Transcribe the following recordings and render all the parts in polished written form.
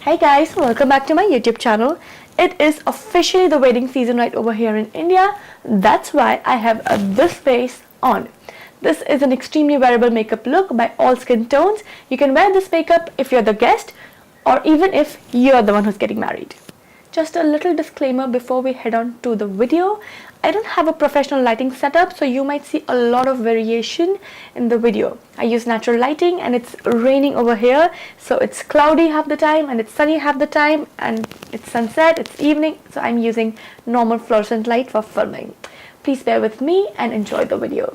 Hey guys, welcome back to my YouTube channel. It is officially the wedding season right over here in India. That's why I have this face on. This is an extremely wearable makeup look by all skin tones. You can wear this makeup if you're the guest or even if you're the one who's getting married. Just a little disclaimer before we head on to the video. I don't have a professional lighting setup, so you might see a lot of variation in the video. I use natural lighting and it's raining over here, so it's cloudy half the time and it's sunny half the time, and it's sunset, it's evening, so I'm using normal fluorescent light for filming. Please bear with me and enjoy the video.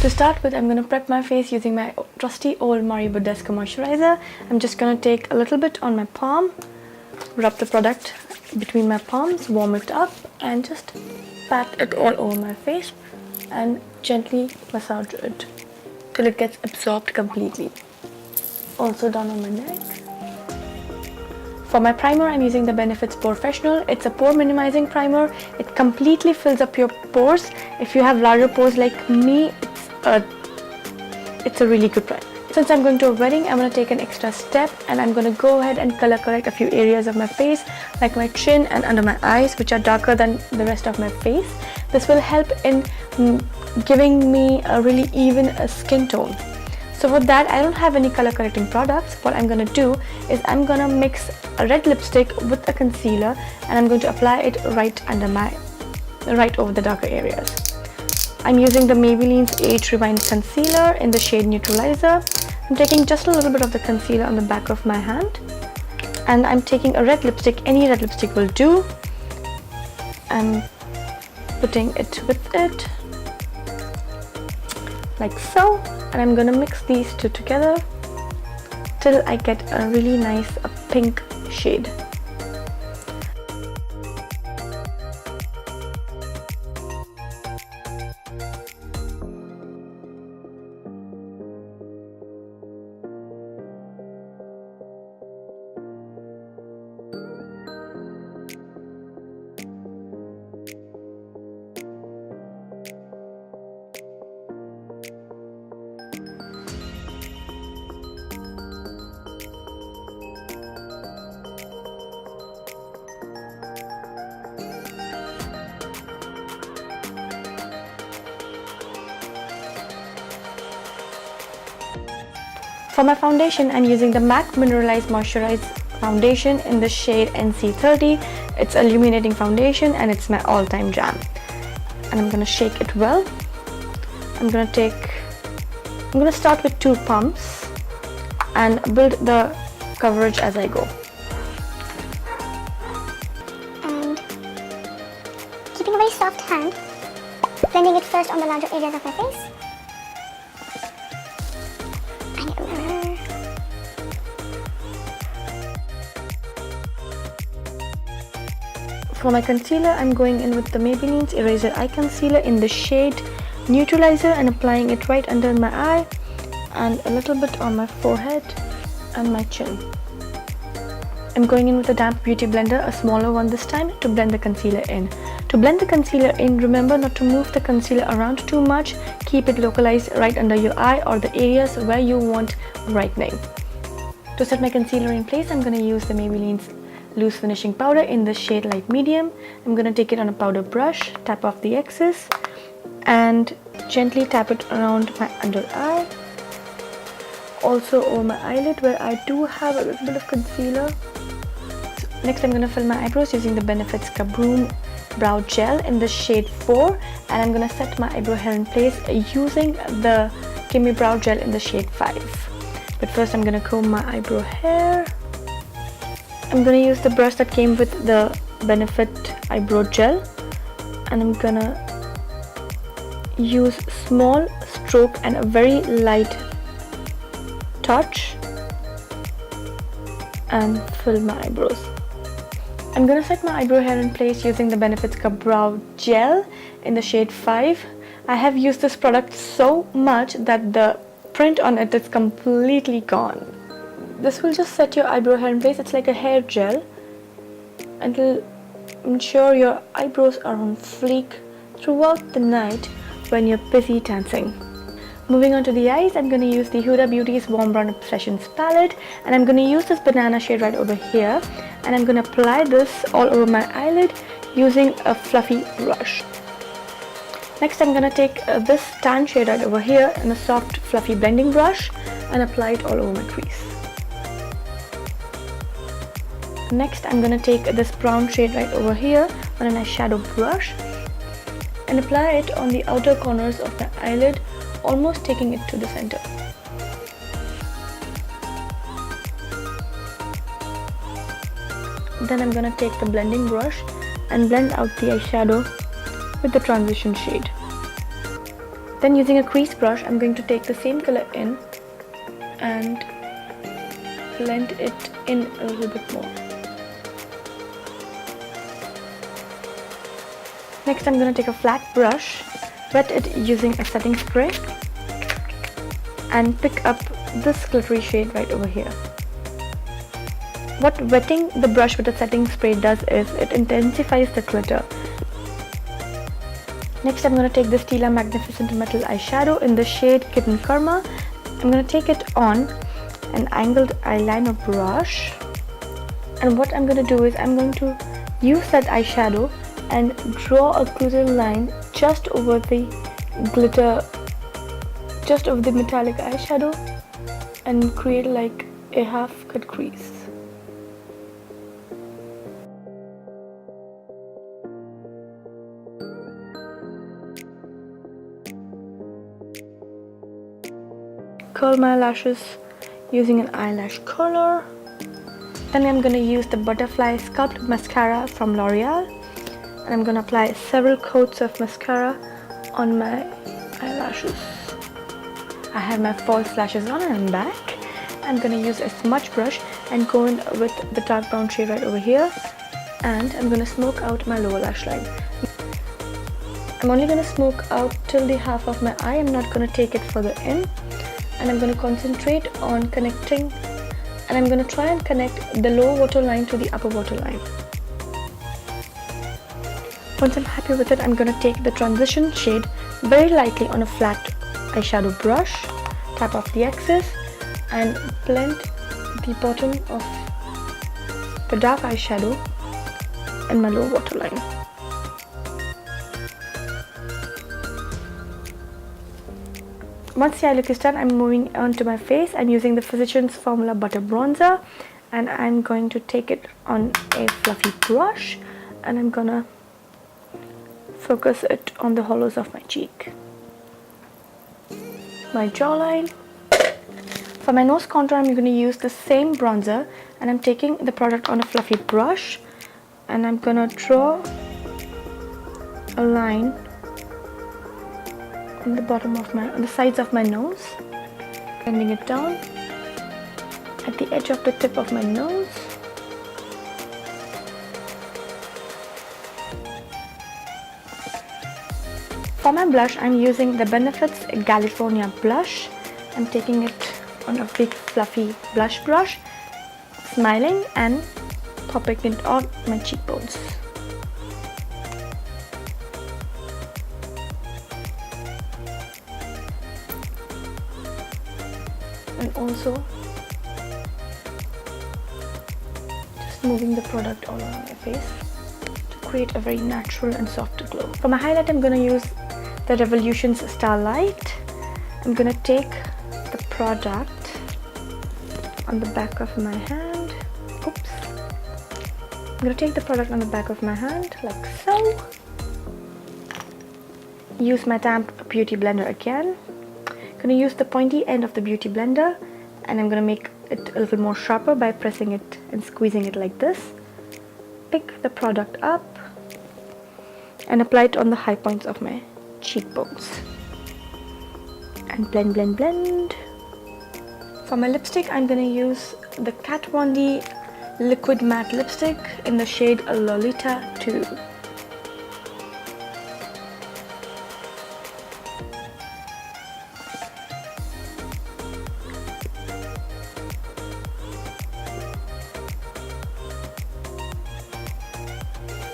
To start with, I'm going to prep my face using my trusty old Mario Badescu moisturizer. I'm just going to take a little bit on my palm, rub the product between my palms, warm it up, and just pat it all over my face and gently massage it till it gets absorbed completely. Also down on my neck. For my primer, I'm using the Benefits Professional. It's a pore minimizing primer. It completely fills up your pores. If you have larger pores like me, it's a really good primer. Since I'm going to a wedding, I'm going to take an extra step and I'm going to go ahead and color correct a few areas of my face, like my chin and under my eyes, which are darker than the rest of my face. This will help in giving me a really even skin tone. So with that, I don't have any color correcting products. What I'm going to do is I'm going to mix a red lipstick with a concealer and I'm going to apply it right over the darker areas. I'm using the Maybelline's Age Rewind Concealer in the shade Neutralizer. I'm taking just a little bit of the concealer on the back of my hand and I'm taking a red lipstick, any red lipstick will do. I'm putting it with it like so, and I'm gonna mix these two together till I get a really nice pink shade. For my foundation, I'm using the MAC Mineralized Moisturized Foundation in the shade NC30. It's a illuminating foundation and it's my all-time jam. And I'm going to shake it well. I'm going to start with 2 pumps and build the coverage as I go. And keeping a very soft hand, blending it first on the larger areas of my face. For my concealer, I'm going in with the Maybelline's Eraser Eye Concealer in the shade Neutralizer and applying it right under my eye and a little bit on my forehead and my chin. I'm going in with a damp beauty blender, a smaller one this time, to blend the concealer in. To blend the concealer in, remember not to move the concealer around too much. Keep it localized right under your eye or the areas where you want brightening. To set my concealer in place, I'm going to use the Maybelline's Loose Finishing Powder in the shade Light Medium. I'm going to take it on a powder brush, tap off the excess and gently tap it around my under eye, also over my eyelid where I do have a little bit of concealer. Next, I'm going to fill my eyebrows using the Benefits Kabroom Brow Gel in the shade 4, and I'm going to set my eyebrow hair in place using the Gimme Brow Gel in the shade 5. But first, I'm going to comb my eyebrow hair. I'm going to use the brush that came with the Benefit Eyebrow Gel and I'm going to use small stroke and a very light touch and fill my eyebrows. I'm going to set my eyebrow hair in place using the Benefits Brow Gel in the shade 5. I have used this product so much that the print on it is completely gone. This will just set your eyebrow hair in place. It's like a hair gel and it'll ensure your eyebrows are on fleek throughout the night when you're busy dancing. Moving on to the eyes, I'm going to use the Huda Beauty's Warm Brown Obsessions palette, and I'm going to use this banana shade right over here, and I'm going to apply this all over my eyelid using a fluffy brush. Next, I'm going to take this tan shade right over here in a soft fluffy blending brush and apply it all over my crease. Next, I'm going to take this brown shade right over here on an eyeshadow brush and apply it on the outer corners of my eyelid, almost taking it to the center. Then I'm going to take the blending brush and blend out the eyeshadow with the transition shade. Then using a crease brush, I'm going to take the same color in and blend it in a little bit more. Next, I'm going to take a flat brush, wet it using a setting spray and pick up this glittery shade right over here. What wetting the brush with a setting spray does is it intensifies the glitter. Next, I'm going to take this Tila Magnificent Metal eyeshadow in the shade Kitten Karma. I'm going to take it on an angled eyeliner brush, and what I'm going to do is I'm going to use that eyeshadow and draw a glitter line just over the glitter, just over the metallic eyeshadow, and create like a half cut crease. Curl my lashes using an eyelash curler. Then I'm going to use the Butterfly Sculpt Mascara from L'Oreal, and I'm going to apply several coats of mascara on my eyelashes. I have my false lashes on and I'm back. I'm going to use a smudge brush and go in with the dark brown shade right over here, and I'm going to smoke out my lower lash line. I'm only going to smoke out till the half of my eye. I'm not going to take it further in, and I'm going to concentrate on connecting, and I'm going to try and connect the lower waterline to the upper waterline. Once I'm happy with it, I'm going to take the transition shade very lightly on a flat eyeshadow brush, tap off the excess and blend the bottom of the dark eyeshadow and my lower waterline. Once the eye look is done, I'm moving on to my face. I'm using the Physicians Formula Butter Bronzer, and I'm going to take it on a fluffy brush, and I'm gonna focus it on the hollows of my cheek, my jawline. For my nose contour, I'm going to use the same bronzer, and I'm taking the product on a fluffy brush, and I'm going to draw a line on the bottom of on the sides of my nose, bending it down at the edge of the tip of my nose. For my blush, I'm using the Benefits California blush. I'm taking it on a big fluffy blush brush, smiling and popping it on my cheekbones. And also just moving the product all around my face to create a very natural and soft glow. For my highlight, I'm going to use the Revolutions Starlight. I'm going to take the product on the back of my hand. Oops. I'm going to take the product on the back of my hand like so. Use my damp beauty blender again. I'm going to use the pointy end of the beauty blender, and I'm going to make it a little more sharper by pressing it and squeezing it like this. Pick the product up and apply it on the high points of my cheekbones. And blend, blend, blend. For my lipstick, I'm going to use the Kat Von D Liquid Matte Lipstick in the shade Lolita 2.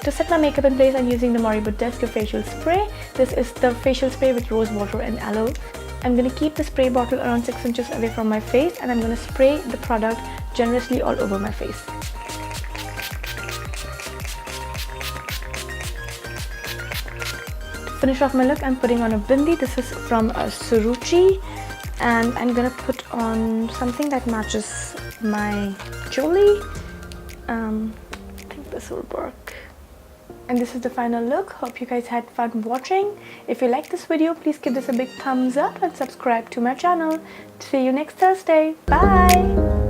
To set my makeup in place, I'm using the Moribud Desco Facial Spray. This is the facial spray with rose water and aloe. I'm going to keep the spray bottle around 6 inches away from my face, and I'm going to spray the product generously all over my face. To finish off my look, I'm putting on a bindi. This is from Suruchi, and I'm going to put on something that matches my jewelry. I think this will work. And this is the final look. Hope you guys had fun watching. If you like this video, please give this a big thumbs up and subscribe to my channel. See you next Thursday. Bye!